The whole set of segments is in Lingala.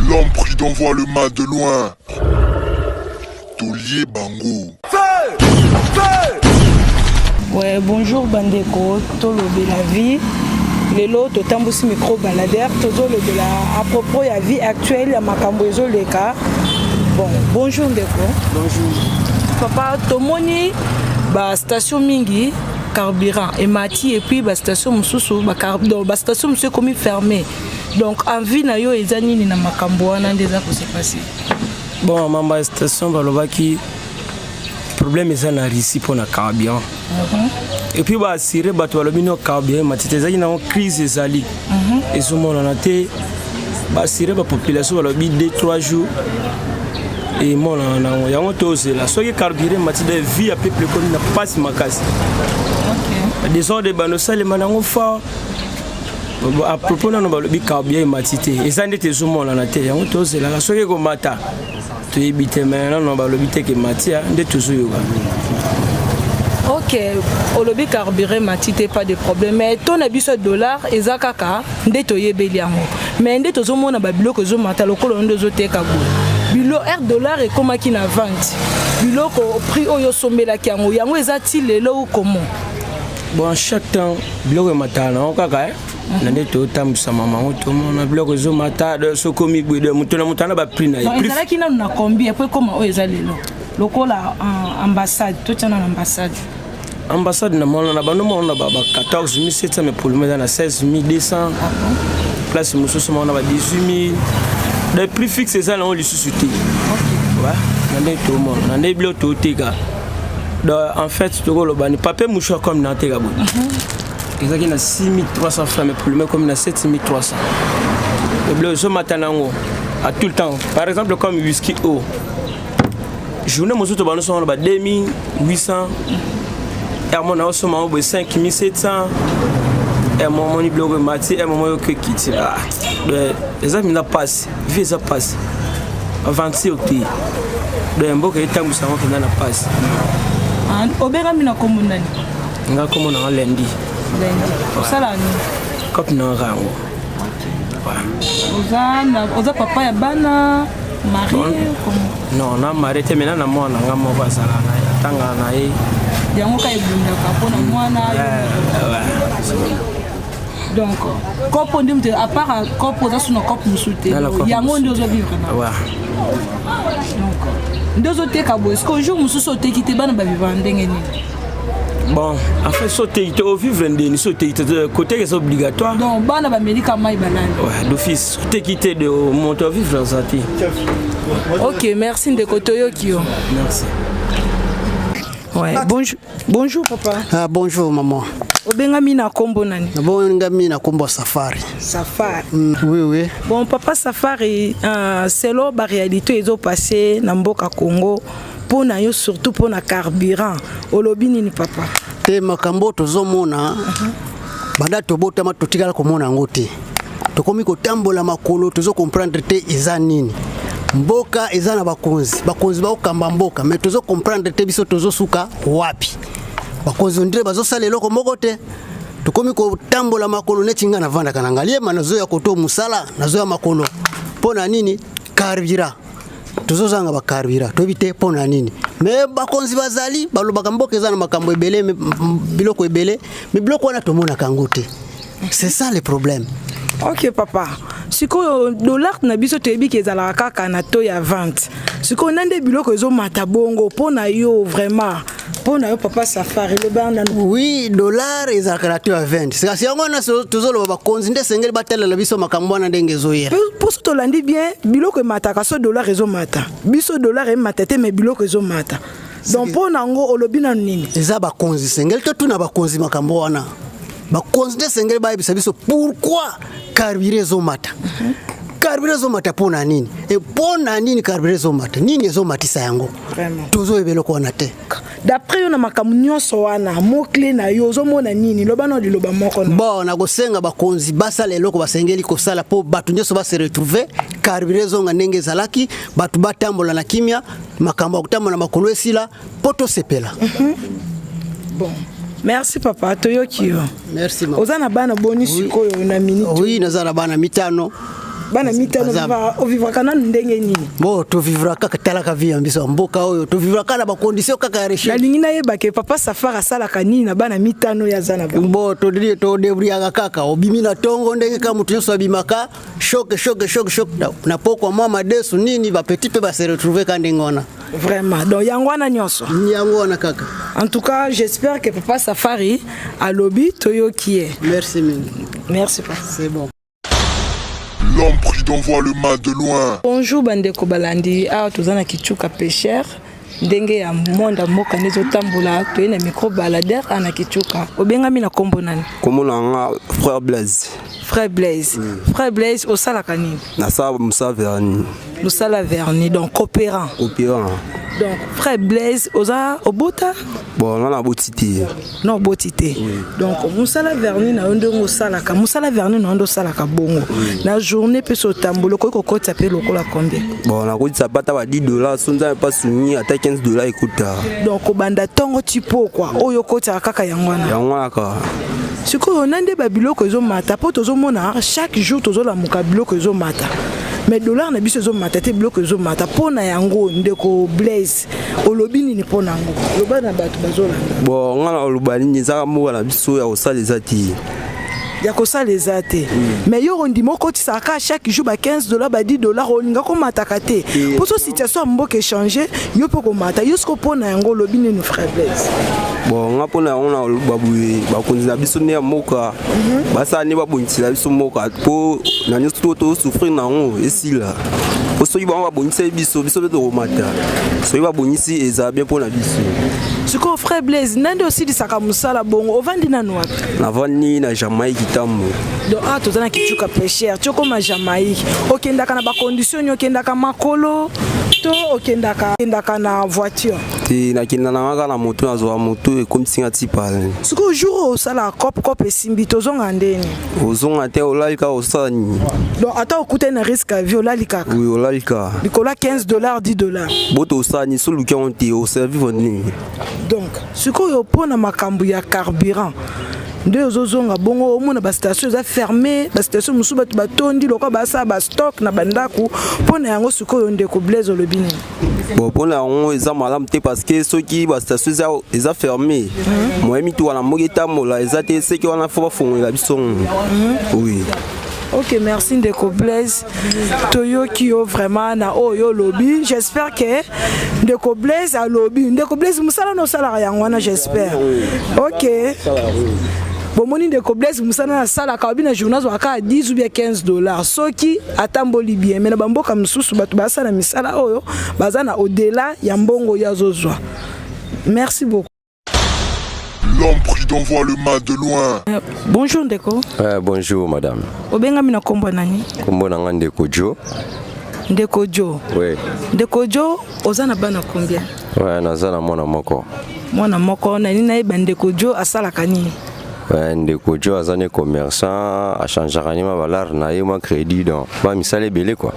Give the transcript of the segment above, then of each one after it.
L'homme pris d'envoie le mal de loin. Tolier Bango. Ouais, bonjour Bandeko, Tolo de la vie. Lelo totambusi micro baladère, toujours le de la à propos de la vie actuelle à Makambozo les cas. Bon, bonjour Ndeko. Bonjour. Papa, tomoni ba station mingi carburant et mati et puis ba station mususu ba carburant ba station mususu comme fermée. Donc en vie na yo ezani ni na makambo wana ndeza ko se passer. Bon, mamba station balobaki problème est na ici pour na carburant. Et puis bah assurer bato balobi no carburant matite zaki na crise ezali. Et ce moment on a été bah assurer la population balobi 2-3 jours. Et moi il y a un taux là soit carburant matite vie à peuple comme na passe makasi. OK. Des ordres de banosale manango fa à propos na balobi carburant matite et ça ndete ce moment on a été il y a un taux là soit ko mata to ebite maintenant no balobi te ke matia ndete toujours yoga. Ok, au lobby carburant matite pas de problème. Mais ton abisso dollar et zakaka ndetoye beliamo. Mais ndето zomo na babilo ko zo mata lokolo ndozo teka go. Bilo $1 et comment qui na vente. Bilo ko prix oyo sombela kiango yango ezati lelo comment. Bon chaque temps bilo mata na okaka na ndето tambusa mama to mona bilo ko zo mata de so komi gbe mutona mutana ba prix na. Donc ezala kina na combien après comment oyo ezalelo. Lokola ambassade, tout ça dans l'ambassade. Ambassade na mona na bano mona ba 14 700 mais pour le moment na 16 200. Place mususu mona ba 18 000. Les prix fixes ça on les sous-souté. OK. Ouais, na ndето mona na ndeblo to teka. En fait to go lo bani papier mouchoir comme na teka bo. Ezaki na 6300 francs mais pour le moment comme na 7300. Le bleu so matanango à tout le temps. Par exemple comme whisky eau. Journée mosu to bano so ba 2800. Et mon a aussi 5700. Et mon bloc mati et mon que quitte là. Les amis n'a passe, visa passe. Avancer au pays. De un beau que état musa qui n'a passe. Obera mina commune. Nga comme on a lundi. Lundi. Ça là ni. Comme non rango. Oza papa ya bana marié comme. Non, na marié te maintenant na moi na ngamo basala na tanga na e. Yango ka ebundaka pona mwana. Donc kopo ndimte à part kopo za suna kopo musute. Yango ndozo vivre na. Ouais. Donc ndozo teka bo est-ce que jour mususu tekite bana ba vivre ndenge ni. Bon, en fait sauter au vivre ndeni sauter côté c'est obligatoire. Donc bana ba médicament ibanani. Ouais, d'office sauter quitter de monter vivre ça. OK, merci Ndeko Toyokio. Merci. Ouais, bonjour papa. Ah, bonjour maman. Obengami na kombo nani? Obengami na kombo Safari. Safari. Oui oui. Bon papa Safari, c'est là la réalité ils ont passé na mboka Congo pour na yo surtout pour na carburant. Olobi nini papa? Te makambo tozomona. Banda tobota matotikala komona ngote. Tokomi kotambola makolo tozo comprendre te eza nini. Mboka eza na bakonzi ba okamba mboka mais tozo comprendre te biso tozo suka wapi bakonzi ndire bazo sala eloko moko te tokomi ko tambola makolo netinga na vanda kana ngalie manazo ya koto musala nazo ya makolo pona nini carburant tozo zanga ba carburant to bite pona nini mais bakonzi bazali balobaka mboka eza na makambo ebele biloko ebele mais biloko wana tomona kangote. C'est ça le problème. OK papa. Siko dollar na biso tebi ke ezala kaka na to ya vente. Siko nande biloko ezo mata bongo pona yo vraiment. Pona yo papa Safari le bana. Oui, dollar ezala na to ya vente. C'est yango na tozolo ba konzi nde sengeli batela la biso makambo na ndenge zo yera. Pour ce to landi bien biloko mata ka so dollar ezo mata. Biso dollar e mata te mais biloko ezo mata. Donc pona ngo olobi na nini? Eza ba konzi sengeli to tuna ba konzi makambo wana. Ba konzi nde sengeli ba bisa biso pourquoi carburant zo mata. Carburant zo mata pona nini? Et pona nini carburant zo mata? Nini zo matisa yango? Vraiment. Tozo ebelo ko na te. D'après yo na makambo nyonso wana, mo clé na yo zo mona nini? Loba no liloba moko na. Bon, na gosenga bakonzi basala eloko basengeli ko sala po batu nyonso ba se retrouver carburant zo nga ndenge zalaki, batu batambola na kimia, makambo kutambola makolo esila, poto sepela. Bon. Merci papa Toyokio. Merci maman. Ozana bana boni sikoyo na minute. Oui, nazana bana mitano. bana mitano vivra kana ndenge nini bon to vivra kaka talaka vie ambiso mboka oyo to vivra kana ba condition kaka ya recherche nalingi na yeba ke papa Safari asalaka nini na bana mitano ya zana ba bon to débrouiller kaka obimi na tongo ndenge kama mutu nyonso abimaka choc na poko mama desu nini ba petit pe ba se retrouver kandi ngona vraiment donc yangwana nyonso yangwana kaka en tout cas j'espère que papa Safari a lobby toyo qui est merci mingi merci papa c'est bon. L'homme pris d'envoie le mal de loin. Bonjour Bandeko Balandi, tozana kichuka pêcheur. Ndenge ya monda moka nezo tambola to na micro baladeur ana kichuka. Obengami na kombo nani? Kombo na frère Blaise. Frère Blaise. Frère Blaise au sala kanini? Na sa Moussa Verni. Moussa Verni donc coopérant. Coopérant. Donc frère Blaise oza obota? Bon, on a botité. Non botité. Oui. Donc Moussa Verni na ndongo sala ka Moussa Verni na ndo sala ka bongo. Na journée pe so tambolo ko kota pe lokola combien? Bon, na ko ça bata ba $10 sonza pas soumis à $15 écoute. Donc banda tongo tipo quoi. Oyo kota kaka yangwana. Yangwana ka. Siko nande babiloko ezo mata po tozo mona chaque jour tozo la mukabiloko ezo mata. Mais dollar na biso ezo mata te biloko ezo mata pona yango ndeko Blaise olobini ni pona yango. Loba na bato bazola. Bon, ngala olobani nzaka mo na biso ya osala ezati. Ya kosa les athées. Mais yo on dit moko ti saka chaque jour ba $15 ba $10 olinga ko mataka te. Pour ce situation mboka changer yo poko mata yo sko pona yango lobini ni frère Blaise. Bon nga pona on a babuye ba konzina biso ne moka. Basa ne babontsila biso moka po na nyoto to souffrir na ngo esila. Oso yiba ba bonisa biso biso be to mata. So yiba bonisi eza bien pona biso. Siko frère Blaise nande aussi di saka musala bongo ovandi na noa. Na vani na Jamaïque tamu. Donc tozana kichuka pêcheur toko ma Jamaïque. Okendaka na ba condition okendaka makolo to okendaka na voiture. Ti na kinda na maka na moto na zo moto e comme singa tipale. Siko jour o sala cop esimbi tozonga ndeni. Ozonga te olalika osani. Donc ata okute na risque à vie olalika. Oui olalika. Likola $15 $10. Boto osani so luki on te o servi voni. Donc siko yo pona makambu ya carburant. Nde ozozonga bongo omona ba station za fermé ba station musu batu batondi lokwa ba sa ba stock na bandaku pona yango sikoyo ndeko Blaise olobini. Bon pona yango eza malamu te parce que soki ba station eza fermé moi mi to wana mogeta mola eza te seki wana fo ba fongola biso. Oui. Ok, merci Ndeko Blaise. Toyo Kyo vraiment na oyo lobby. J'espère que Ndeko Blaise a lobby. Ndeko Blaise musala no sala yangwana j'espère. Ok. Bomoni Ndeko Blaise musala na sala ka bina journal zo aka 10 ou bien $15. Soki atamboli bien mais na bamboka msusu batu basala misala oyo bazana au-delà ya mbongo ya zozwa. Merci beaucoup. L'homme pris d'envoie le mal de loin. Bonjour Ndeko. Bonjour madame. Obengami na kombo nani? Kombo na Ndeko Jo. Ndeko Jo. Oui. Ndeko Jo, ozana bana combien? Ouais, nazana mwana moko. Mwana moko na nini na Ndeko Jo asala kanini? Ouais, Ndeko Jo azane commerçant, a changer anima valeur na yema crédit donc ba misale belé quoi.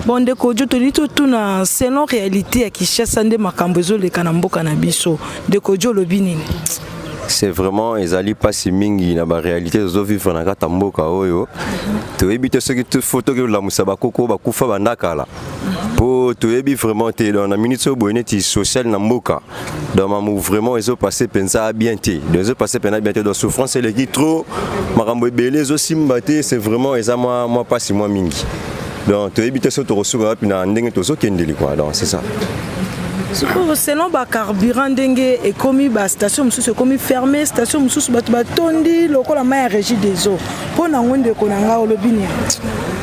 Bon Ndeko Jo to lito tuna selon réalité ya Kinshasa nde makambo ezoleka na mboka na biso. Ndeko Jo lobini. C'est vraiment ezali pasi mingi na ba réalité zo vivre na kata mboka oyo. To ebite ce que photo que la musaba koko ba kufa bandakala. Po to ebi vraiment te dans la minute so boneti social na mboka. Dans mamu vraiment ezo passer pensa bien te. Ezo passer pensa bien te dans souffrance et qui trop makambo belé zo simbate c'est vraiment eza moi pasi moi mingi. Donc tu évites ce tour sur la pina ndenge to so kendeli quoi donc c'est ça. Selon ba carburant ndenge et commis ba station mususu commis fermé station mususu batu batondi lokola ma régie des eaux pona ngonde konanga olobini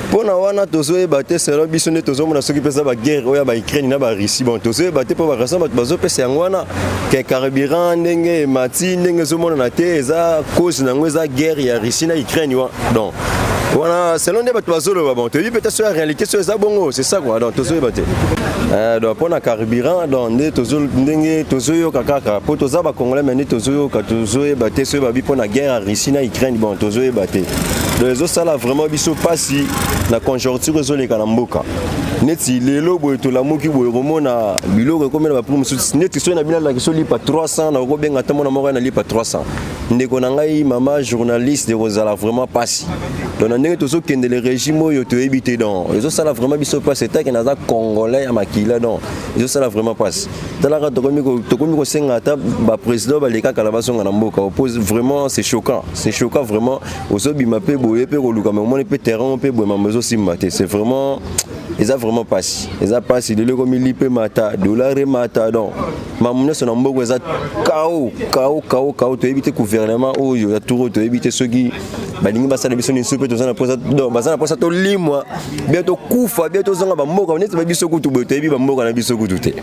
pona wana tozo ebate selon biso ne tozo mona soki pesa ba guerre oya ba Ukraine na ba Russie bon tozo ebate po ba raison batu bazo pesa ngwana ke carburant ndenge mati ndenge zo mona na te eza cause na ngweza guerre ya Russie na Ukraine wa donc voilà selon des batu bazo lo bon te dit peut-être sur la réalité sur ça bongo c'est ça quoi donc tozo ebate donc pona carburant donc nde tozo ndenge tozo yo kaka po toza ba congolais mais nde tozo yo ka tozo ebate so ba bi pona guerre ya Russie na Ukraine bon tozo ebate donc ça là vraiment biso passi na conjoncture ezoleka na mboka neti lelo boye tolamuki boye komona biloko ekomela baprix mosusu neti soki na bino alaki solipa 300 nakobenga ta mona moko na lipa 300 ndeko na ngai mama journaliste ekozala vraiment pasi donc na ndenge tozokendele régime oyo toyebi te donc ezosala vraiment biso pasi etake naza congolais ya makila donc ezosala vraiment pasi talaka tokomi kosenga ata baprésident balekaka na bazonga na mboka oppose vraiment c'est choquant vraiment ozobima mpe boye mpe koluka me omoni mpe terrain mpe boye mama ezosimba te c'est vraiment eza vraiment pasi eza pasi lelo komi lipe mata dollar mata donc mamu nyonso na mboka eza kao toyebi te gouvernement oyo ya turo toyebi te soki balingi basala biso ni supe tozana posa donc bazana posa to limwa bien to kufa bien to zonga ba mboka neti ba biso kutu boye toyebi ba mboka na biso kutu te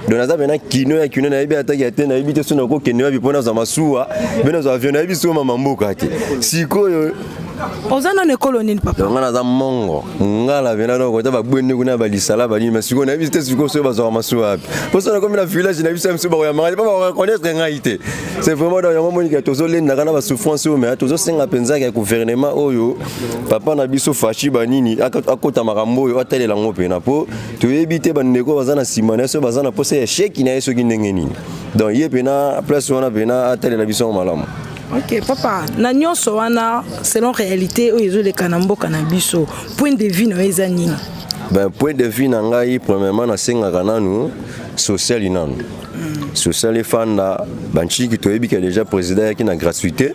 donc naza bena kino na yebi ataki ate na yebi te sona ko keno bi pona za masuwa bena za avion na yebi so mama mboka te sikoyo ozana ne kolonine papa donc naza mongo ngala bena donc ta ba bwende kuna ba lisala ba ni masiko na yebi te siko so ba za masuwa po sona comme la village na biso msuba ya manga pas ba reconnaître ngaité c'est vraiment dans un moment que tozole na kana ba souffrance mais tozo senga penza ka gouvernement oyo papa na biso fachi ba nini akota makambo oyo atalela ngope na po to yebi te ba ndeko bazana simana so bazana po échec na yeso kindenge nini donc ye pena place wana pena atele la biso malamu. Ok papa na nyonso wana selon réalité o yezo le kanambo kanabiso point de vue na eza nini ben point de vue na ngai premièrement na senga kananu social inanu social fanda banchiki toyebi que déjà président qui na gratuité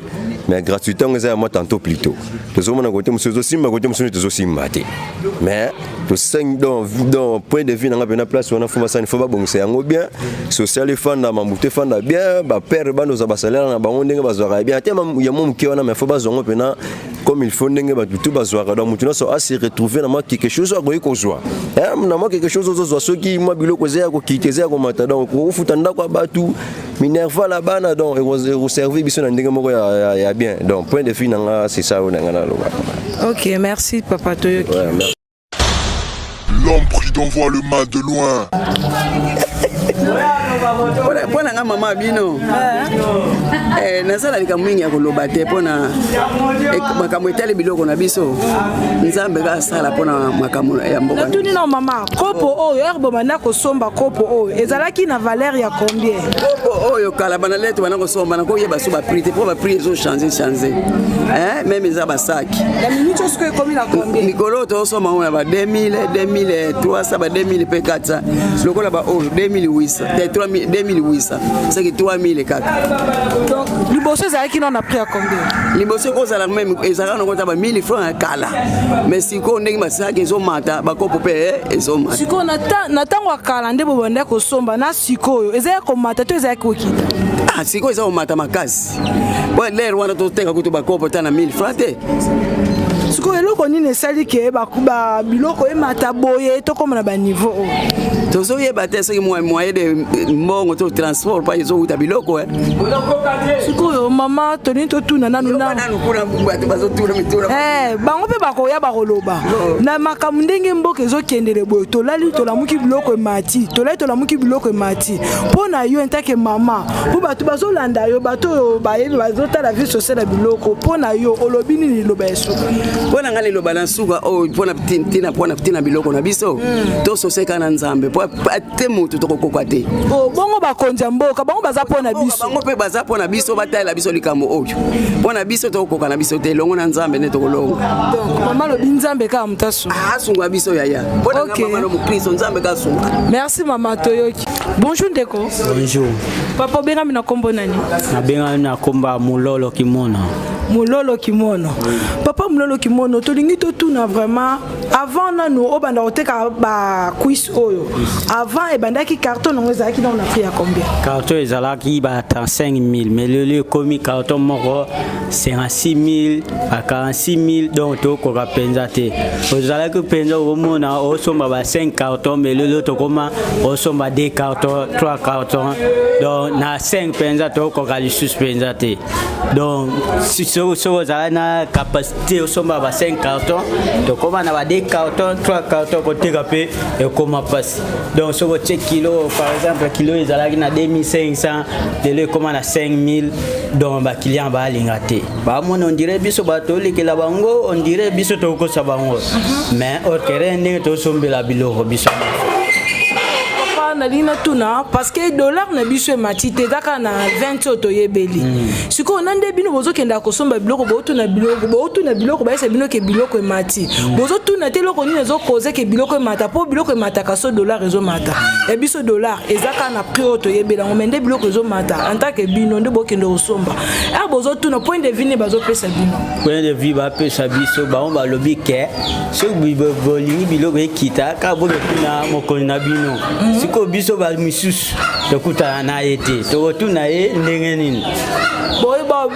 mais gratuité on eza moi tantôt plutôt tozomona côté monsieur zosimba côté monsieur tozosimba te mais to seng dans point de vue na ngapena place wana fuma sana foba bongisa yango bien social fanda mamute fanda bien ba père bando za basalaire na bango ndenge bazwaka bien te ya mo muke wana mais foba zongo pena comme il faut ndenge ba tout bazwaka donc mutuna so se retrouver na moi quelque chose akoyi kozwa na moi quelque chose ozozwa soki moi biloko zea ko kitezea ko mata donc ko futa ndako batu minerva la bana donc et servir biso na ndenge moko ya bien donc point de vue nanga c'est ça on ngana loba. OK merci papa Toyoki. Ouais, merci. L'homme prudent voit le mal de loin. Pona nga mama bino nazala likambo mingi ya koloba te mpona makambo etali biloko na biso nzambe kasala mpona makambo ya mboka natuni na mama kopo oyo herbe bana kosomba kopo oyo ezalaki na valeur ya combien kopo oyo kala bana leto bana kosomba na koyeba so ba prix te po ba prix ezo changer même eza basaki la minute ce que comme la combien mikolo to soma on ba 2000 2300 ba 2000 pe 400 lokola ba 2800 2800 c'est que 3000 kaka donc liboso ezalaki non a pris à combien liboso ko zala même ezala no kota ba 1000 francs kala mais siko ndenge masaki ezo mata ba kopo pe ezo mata siko na tango kala nde bobanda ko somba na siko ezaya ko mata to ezaya ko kita siko ezo mata makasi bo lero wana to tenga kutu ba kopo tana 1000 francs te siko eloko nini esali ke ba biloko emata boye to comme na ba niveau tozo yeba te soki moyen de mbongo to transport pa ezo uta biloko siko mama toni to tuna nanu kuna bato bazo tuna mitura bango pe bakoya bakoloba na makambo ndenge mboka ezokendele boye tolali tolamuki biloko emati tolali tolamuki biloko emati mpona yo ntake mama po bato bazolanda yo bato oyo bayebi bazotala vie sociale ya biloko mpona yo olobi nini liloba ya suka mpona nga liloba na suka oyo mpona tina biloko na biso tososeka na nzambe po te motu tokokoka te bongo bakonzi ya mboka bango baza mpona biso bango mpe baza mpona biso batalela biso likambo oyo mpona biso tokokoka na biso te elongo na nzambe nde tokolonga donc mama lobi nzambe kaka moto asunga asunga biso yaya mpona nga mama no mokristo nzambe kasunga merci mama Toyoki bonjour ndeko bonjour papa obengami na kombo nani nabengami na komba Mulolo Kimono Mulolo Kimono papa Mulolo Kimono tolingi totuna vraiment avant nanu obanda oteka ba quiz oyo avant ebandaki carton ngo ezalaki dans na prix à combien carton ezalaki ba 35000 mais le komi carton moko 56000 à 46000 donc to ko penza te ozalaki penza omona osomba ba 5 cartons mais le to koma osomba 2 cartons 3 cartons donc na 5 penza to ko kali suspenza te donc si so na capacité osomba ba 5 cartons to koma na ba 2 cartons 3 cartons ko teka pe e koma passe donc so check kilo par exemple kilo ezalaki na 2500 de koma na 5000 donc ba client ba lingate ba mon on dirait biso ba to likela bango on dirait biso to ko sabango mais au terrain ndenge to sombela biloko biso nalina tuna parce que dollar na biso matite daka na 20 otoyebeli siko nande bino bozo kenda ko somba biloko bo tuna biloko ba esa bino ke biloko mati bozo tuna teloko ni zo causer ke biloko mata po biloko mata ka so dollar ezo mata e biso dollar ezaka na prix otoyebela ngomende biloko ezo mata en tant que bino nde bo kenda osomba e bozo tuna point de vue ne bazo pesa bino point de vue ba pesa biso ba on ba lobi ke so bolini biloko ekita ka bo tuna mokoni na bino siko biso ba misusu tokuta na ete to tuna e ndenge nini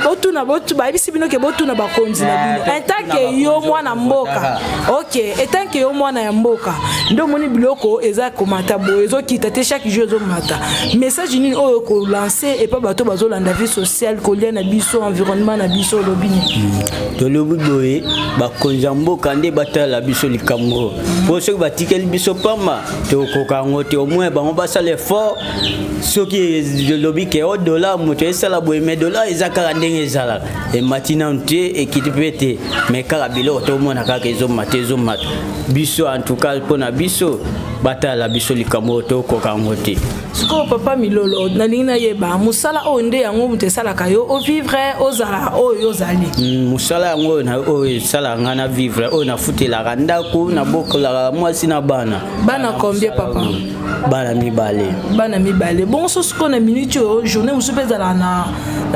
botuna ba bisi bino ke botuna ba konzi na bino en tant que yo mwana mboka OK en tant que yo mwana ya mboka ndo moni biloko eza komata bo ezo kita te chaque jour ezo mata message nini oyo ko lancer et pas bato bazo landa vie sociale ko lia na biso environnement na biso lobini to lobi boye ba konza mboka nde batala biso likambo po so batikeli biso pamba to ko kangote au moins ba on ba sala effort ce qui est lobby ke au dollar moto esala boye mais dollar ezaka ndenge ezala e matina nte ekitipete mais kala bilo to mona kaka ezo mate biso en tout cas pona biso batala biso likambo to ko kangote siko papa milolo nalina yeba musala o nde yango mutesala kayo o vivre ozala o yozali musala yango na o sala ngana vivre o na futela randako na bokola mwasi na bana combien papa bana mibale bon so siko na minute journée musupezala na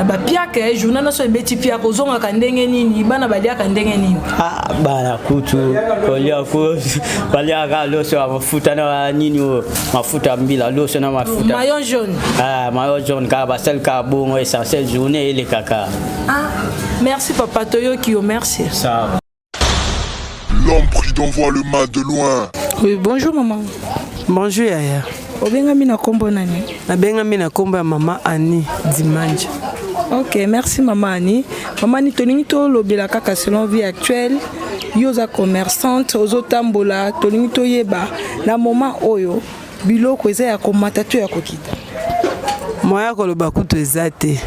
ba piaka journée na so beti piaka ozonga ka ndenge nini bana balia ka ndenge nini bana kutu kolia ko balia ka loso mafuta na nini mafuta mbila loso na mafuta maillot jaune maillot jaune ka basel ka bon essentiel journée les kaka merci papa Toyo Kio merci ça l'homme pris d'envoi le mal de loin. Oui bonjour maman. Bonjour Yaya. Obengami na kombo nani? Nabengami na kombo ya mama Annie Dimanja. Ok, merci maman Annie. Maman Annie tolingi to lobela kaka selon vie actuelle. Yoza commerçante ozotambola tolingi to yeba na moment oyo biloko eza ya komata to ya kokita. Moya koloba kutu ezate.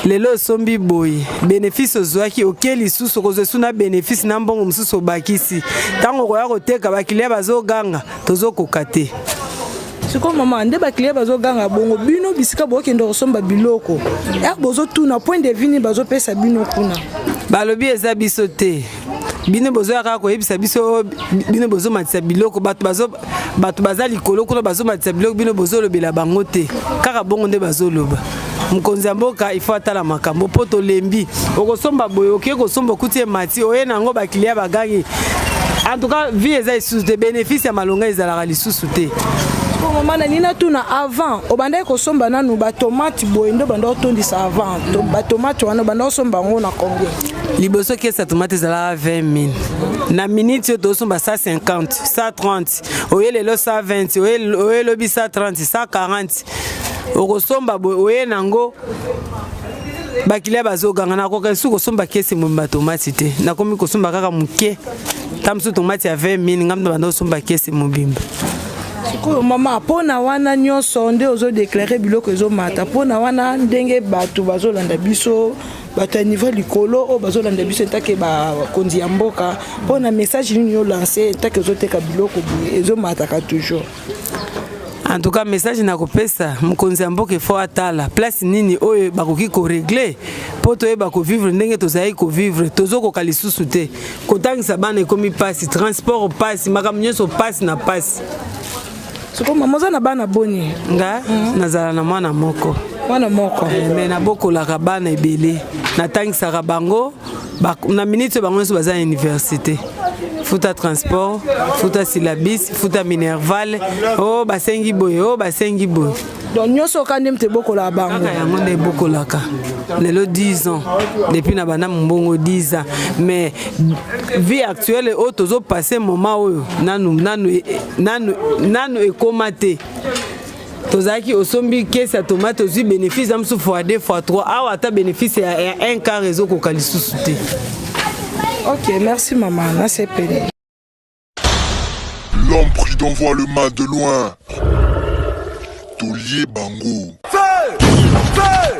Lelo sombi boy bénéfice ozwaki okeli susu kozesu na bénéfice na mbongo mususu obakisi tango koya koteka bakilia bazoganga tozokoka te siko mama nde bakilia bazoganga bongo bino bisika bokende kosomba biloko ya bozotuna point de vue bazopesa bino kuna balobi eza biso te bino bozoyaka koyebisa biso bino bozomatisa biloko bato baza likolo kuna bazomatisa biloko bino bozolobela bango te kaka bongo nde bazoloba mokonzi ya mboka ifo atala makambo po tolembi okosomba boye oke kosomba okuti emati oye nango bakilia bagangi en tout cas vie eza lisusu te bénéfice ya malonga ezalaka lisusu te maman nina tuna avant obanda kosomba nanu ba tomate boye ndo banda otondisa avant to ba tomate wana banda osomba ngo na combien liboso kesa tomate ezalaka 20 000 na minute to osomba 150 130 oye lelo 120 oye lobi 130 140 okosomba boye oye nango bakilia bazoganga nakoka su kosomba kesi mbamba tomate te nakomi kosomba kaka muke tamsu tomate ya 20 000 ngamda banda osomba kesi mobimba siko mama pona wana nyonso nde ozo déclarer biloko ezo mata pona wana ndenge bato bazolanda biso bato ya niveau likolo o bazolanda biso etake bakonzi ya mboka pona message nini yo lancer etake ozoteka biloko ezo mataka toujours. En tout cas message na kopesa mokonzi ya mboka ifo atala place nini oyo bakoki ko régler po toyeba ko vivre ndenge tozali ko vivre tozokoka lisusu te kotangisa bana ekomi pasi transport pasi makambo nyonso pasi na pasi siko mamoza na bana boni nga nazala na mwana moko me nabokolaka bana ebele natangisaka bango na minute bango nyonso baza na université futa transport futa syllabus futa minerval o basengi boye donc nyonso kandi mte bokola bango yango nde bokolaka lelo 10 ans depuis na bana mbongo 10 ans mais vie actuelle o tozo passer moment oyo nanu ekoma te tozalaki osombi kesi ya tomate ozwi bénéfice ya mosusu x2 x3 awa ata bénéfice ya 1 quart ezokoka lisusu te. Ok, merci maman, nasepeli. L'homme prudent voit le mal de loin. Tolier Bango. Feu! Feu!